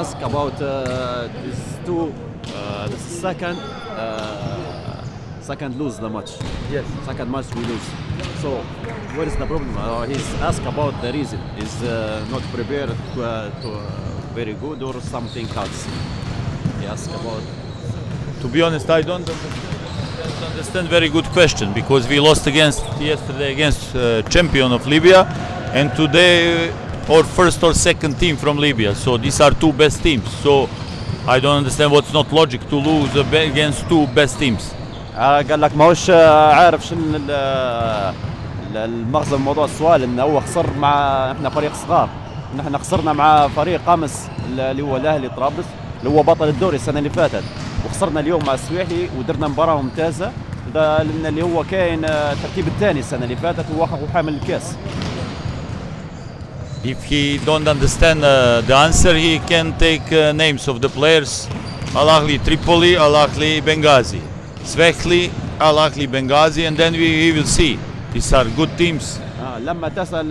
ask about these two. This is second lose the match. Yes. Second match we lose. So what is the problem? He's asked about the reason. Is not prepared to very good or something else. He asked about. To be honest, I don't understand. Very good question, because we lost yesterday against champion of Libya, and today our first or second team from Libya. So these are two best teams. So I don't understand what's not logic to lose against two best teams. قال لك ماهوش عارف شنو المغزى من موضوع السؤال، انه هو خسر مع احنا فريق صغار، نحن خسرنا مع فريق قامس اللي هو الاهلي طرابلس اللي هو بطل الدوري السنه اللي فاتت، وخسرنا اليوم مع السويحلي ودرنا مباراه ممتازه لان اللي هو كاين الترتيب الثاني السنه اللي فاتت وحامل الكاس. If he don't understand the answer, he can take names of the players: Al Ahly Tripoli, Al Ahly Benghazi, Svehli, Al Ahly Benghazi, and then we will see. These are good teams. لما تسال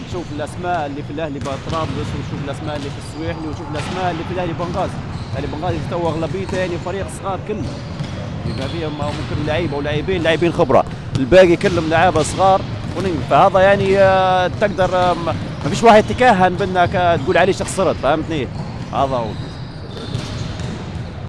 تشوف الاسماء اللي في الاهلي طرابلس، وتشوف الاسماء اللي في السويحلي، وتشوف الاسماء اللي في الاهلي بنغازي. الاهلي بنغازي تو اغلبيته يعني فريق صغار كله، بما فيهم ممكن لعيبه ولاعبين خبره، الباقي كلهم لعيبه صغار. فهذا يعني تقدر ما فيش واحد يتكهن بانك تقول عليه خسرت، فهمتني؟ هذا هو.